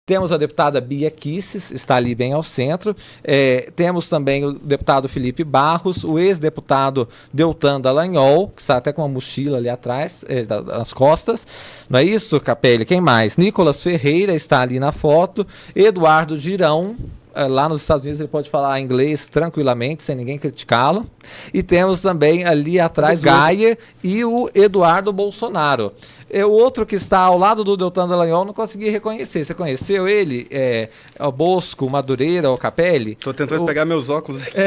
Temos a deputada Bia Kicis, está ali bem ao centro. Temos também o deputado Felipe Barros, o ex-deputado Deltan Dallagnol, que está até com uma mochila ali atrás, nas costas. Não é isso, Capelli? Quem mais? Nicolas Ferreira está ali na foto. Eduardo Girão. Lá nos Estados Unidos ele pode falar inglês tranquilamente, sem ninguém criticá-lo. E temos também ali atrás o Gaia e o Eduardo Bolsonaro. O outro que está ao lado do Deltan Dallagnol, não consegui reconhecer. Você conheceu ele? O Bosco, o Madureira, o Capelli? Estou tentando pegar meus óculos aqui.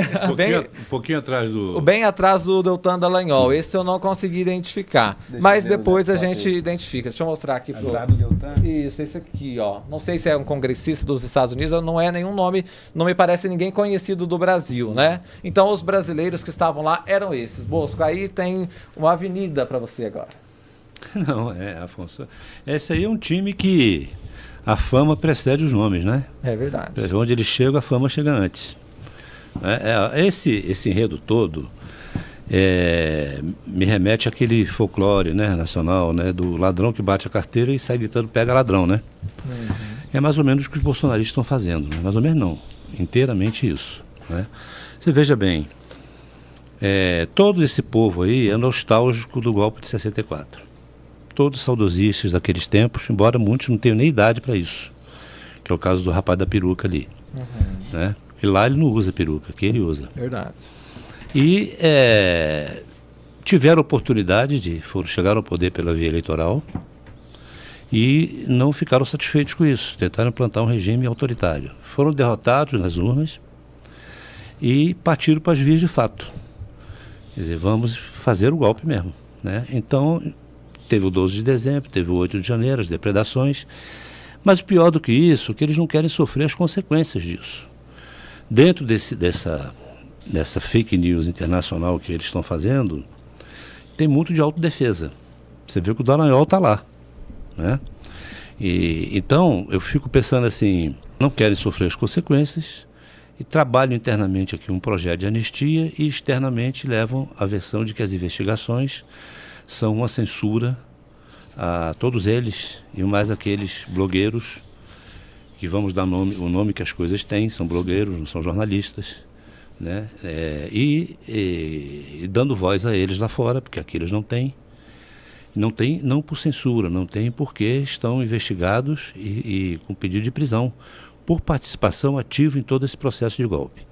Um pouquinho atrás do... Bem atrás do Deltan Dallagnol. Esse eu não consegui identificar. Mas depois a gente identifica. Deixa eu mostrar aqui. Do Deltan? Isso, esse aqui, ó. Não sei se é um congressista dos Estados Unidos, não é nenhum nome, não me parece ninguém conhecido do Brasil, né? Então os brasileiros que estavam lá eram esses. Bosco, aí tem uma avenida para você agora. Não, Afonso. Esse aí é um time que a fama precede os nomes, né? É verdade. Onde ele chega, a fama chega antes. Esse enredo todo me remete àquele folclore, né, nacional, né, do ladrão que bate a carteira e sai gritando pega ladrão, né? Uhum. É mais ou menos o que os bolsonaristas estão fazendo, né? Mais ou menos não, inteiramente isso, né? Você veja bem, todo esse povo aí é nostálgico do golpe de 64. Todos saudosistas daqueles tempos, embora muitos não tenham nem idade para isso, que é o caso do rapaz da peruca ali, né? E lá ele não usa peruca, aqui ele usa. Verdade. E tiveram oportunidade chegaram ao poder pela via eleitoral e não ficaram satisfeitos com isso, tentaram implantar um regime autoritário. Foram derrotados nas urnas e partiram para as vias de fato. Quer dizer, vamos fazer o golpe mesmo, né? Então, teve o 12 de dezembro, teve o 8 de janeiro, as depredações, mas pior do que isso, que eles não querem sofrer as consequências disso. Dentro dessa fake news internacional que eles estão fazendo, tem muito de autodefesa. Você vê que o Dallagnol está lá, né? Então, eu fico pensando assim, não querem sofrer as consequências e trabalham internamente aqui um projeto de anistia e externamente levam a versão de que as investigações são uma censura a todos eles e mais aqueles blogueiros que vamos dar o nome que as coisas têm, são blogueiros, não são jornalistas, né? E dando voz a eles lá fora, porque aqui eles não têm, não por censura, não tem porque estão investigados e com pedido de prisão por participação ativa em todo esse processo de golpe.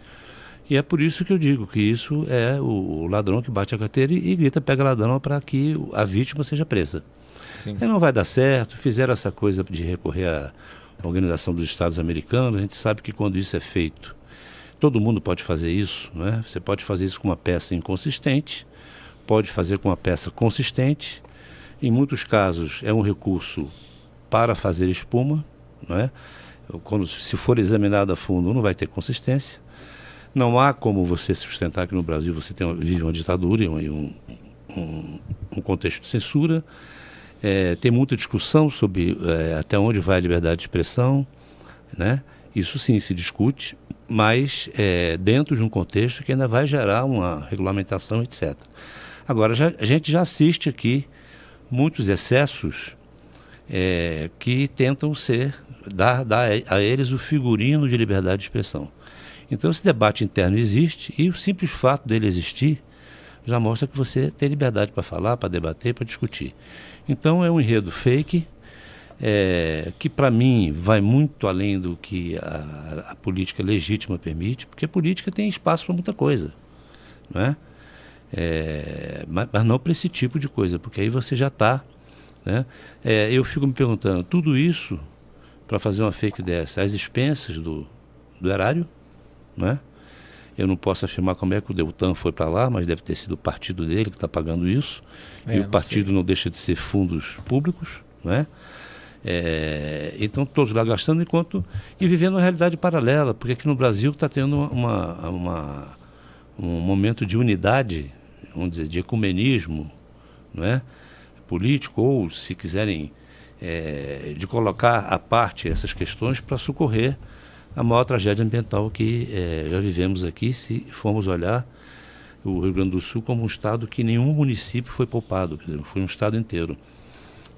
E é por isso que eu digo que isso é o ladrão que bate a carteira e grita pega ladrão para que a vítima seja presa. Sim. E não vai dar certo, fizeram essa coisa de recorrer à Organização dos Estados Americanos, a gente sabe que quando isso é feito, todo mundo pode fazer isso, né? Você pode fazer isso com uma peça inconsistente, pode fazer com uma peça consistente, em muitos casos é um recurso para fazer espuma, né? Se for examinado a fundo não vai ter consistência. Não há como você sustentar que no Brasil você vive uma ditadura e um contexto de censura. Tem muita discussão sobre até onde vai a liberdade de expressão, né? Isso sim se discute, mas dentro de um contexto que ainda vai gerar uma regulamentação, etc. Agora, a gente já assiste aqui muitos excessos que tentam dar a eles o figurino de liberdade de expressão. Então esse debate interno existe e o simples fato dele existir já mostra que você tem liberdade para falar, para debater, para discutir. Então é um enredo fake que para mim vai muito além do que a política legítima permite, porque a política tem espaço para muita coisa, não é? Mas não para esse tipo de coisa, porque aí você já está, né? Eu fico me perguntando, tudo isso para fazer uma fake dessa, às expensas do erário, né? Eu não posso afirmar como é que o Deltan foi para lá, mas deve ter sido o partido dele que está pagando isso. E o partido não deixa de ser fundos públicos, né? Então todos lá gastando e vivendo uma realidade paralela, porque aqui no Brasil está tendo um momento de unidade, vamos dizer, de ecumenismo, não é? Político, ou se quiserem, de colocar à parte essas questões para socorrer a maior tragédia ambiental que já vivemos aqui, se formos olhar o Rio Grande do Sul como um estado que nenhum município foi poupado, quer dizer, foi um estado inteiro.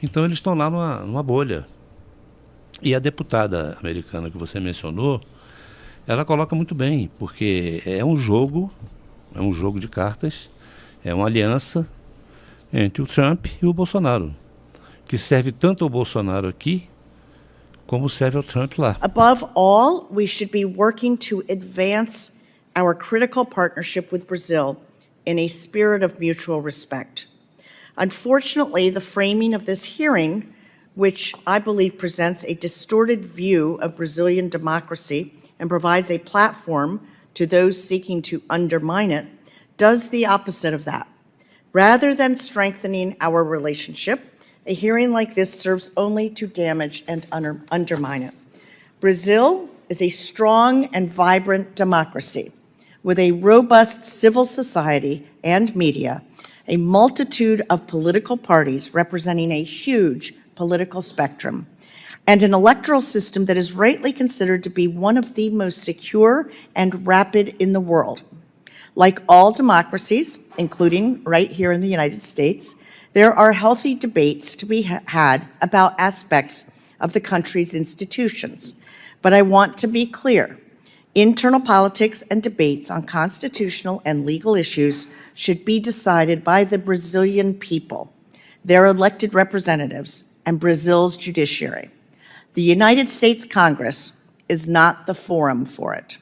Então eles estão lá numa bolha. E a deputada americana que você mencionou, ela coloca muito bem, porque é um jogo de cartas, é uma aliança entre o Trump e o Bolsonaro, que serve tanto ao Bolsonaro aqui, como serve ao Trump lá. Above all, we should be working to advance our critical partnership with Brazil in a spirit of mutual respect. Unfortunately, the framing of this hearing, which I believe presents a distorted view of Brazilian democracy and provides a platform to those seeking to undermine it, does the opposite of that. Rather than strengthening our relationship, a hearing like this serves only to damage and undermine it. Brazil is a strong and vibrant democracy with a robust civil society and media, a multitude of political parties representing a huge political spectrum, and an electoral system that is rightly considered to be one of the most secure and rapid in the world. Like all democracies, including right here in the United States, there are healthy debates to be had about aspects of the country's institutions. But I want to be clear. Internal politics and debates on constitutional and legal issues should be decided by the Brazilian people, their elected representatives, and Brazil's judiciary. The United States Congress is not the forum for it.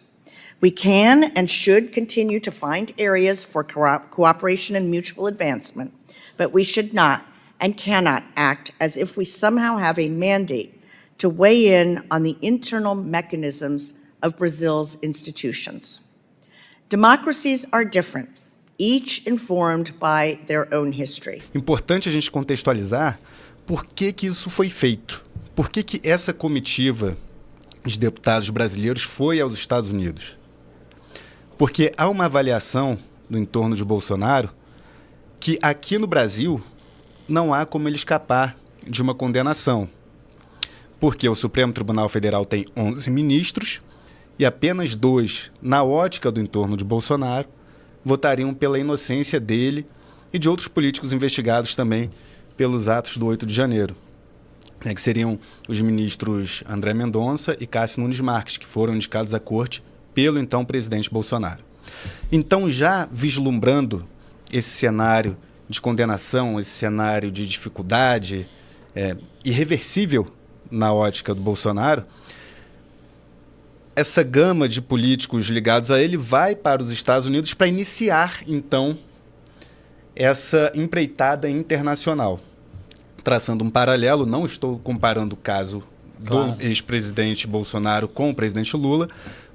We can and should continue to find areas for cooperation and mutual advancement, but we should not and cannot act as if we somehow have a mandate to weigh in on the internal mechanisms of Brazil's institutions. Democracies are different, each informed by their own history. Importante a gente contextualizar por que isso foi feito. Por que essa comitiva de deputados brasileiros foi aos Estados Unidos? Porque há uma avaliação no entorno de Bolsonaro que aqui no Brasil não há como ele escapar de uma condenação. Porque o Supremo Tribunal Federal tem 11 ministros e apenas 2, na ótica do entorno de Bolsonaro, votariam pela inocência dele e de outros políticos investigados também pelos atos do 8 de janeiro, que seriam os ministros André Mendonça e Cássio Nunes Marques, que foram indicados à corte pelo então presidente Bolsonaro. Então, já vislumbrando esse cenário de condenação, esse cenário de dificuldade irreversível na ótica do Bolsonaro, essa gama de políticos ligados a ele vai para os Estados Unidos para iniciar, então, essa empreitada internacional. Traçando um paralelo, não estou comparando o caso do ex-presidente Bolsonaro com o presidente Lula,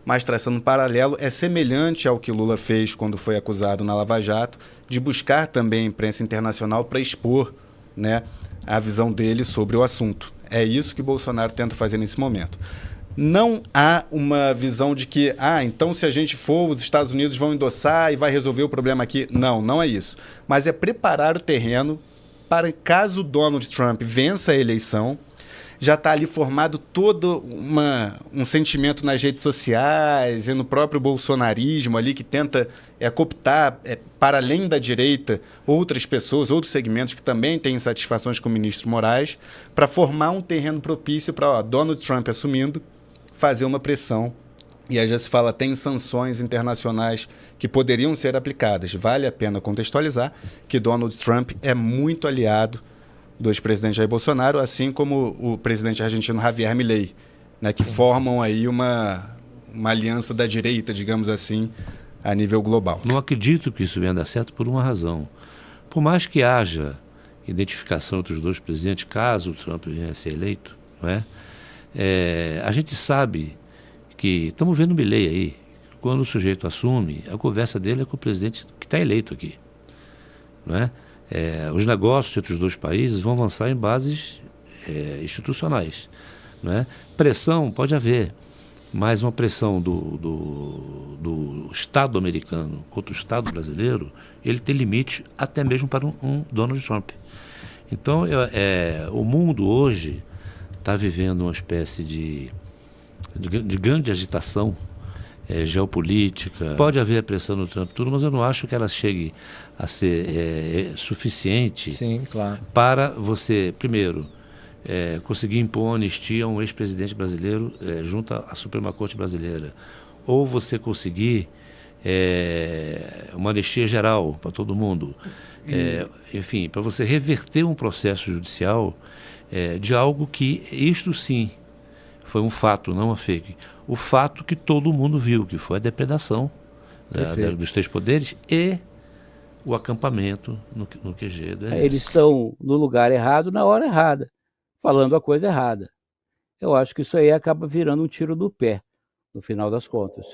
mas traçando um paralelo, é semelhante ao que Lula fez quando foi acusado na Lava Jato, de buscar também a imprensa internacional para expor, né, a visão dele sobre o assunto. É isso que Bolsonaro tenta fazer nesse momento. Não há uma visão de que, então se a gente for, os Estados Unidos vão endossar e vai resolver o problema aqui. Não, não é isso. Mas é preparar o terreno para, caso Donald Trump vença a eleição, já está ali formado todo um sentimento nas redes sociais e no próprio bolsonarismo ali que tenta cooptar, para além da direita, outras pessoas, outros segmentos que também têm insatisfações com o ministro Moraes, para formar um terreno propício para Donald Trump assumindo, fazer uma pressão. E aí já se fala até em sanções internacionais que poderiam ser aplicadas. Vale a pena contextualizar que Donald Trump é muito aliado do ex-presidente Jair Bolsonaro, assim como o presidente argentino Javier Milei, né, que formam aí uma aliança da direita, digamos assim, a nível global. Não acredito que isso venha a dar certo por uma razão. Por mais que haja identificação entre os dois presidentes, caso o Trump venha a ser eleito, não é? A gente sabe que, estamos vendo o Milei aí, quando o sujeito assume, a conversa dele é com o presidente que está eleito aqui, não é? Os negócios entre os dois países vão avançar em bases institucionais, não é? Pressão pode haver, mas uma pressão do Estado americano contra o Estado brasileiro, ele tem limite até mesmo para um Donald Trump. Então, o mundo hoje está vivendo uma espécie de grande agitação geopolítica. Pode haver pressão no Trump, tudo, mas eu não acho que ela chegue a ser suficiente. Sim, claro. Para você, primeiro, conseguir impor anistia a um ex-presidente brasileiro junto à Suprema Corte Brasileira, ou você conseguir uma anistia geral para todo mundo, enfim, para você reverter um processo judicial de algo que, isto sim, foi um fato, não uma fake, o fato que todo mundo viu, que foi a depredação dos três poderes e o acampamento no QG do Exército. Eles estão no lugar errado, na hora errada, falando a coisa errada. Eu acho que isso aí acaba virando um tiro no pé, no final das contas.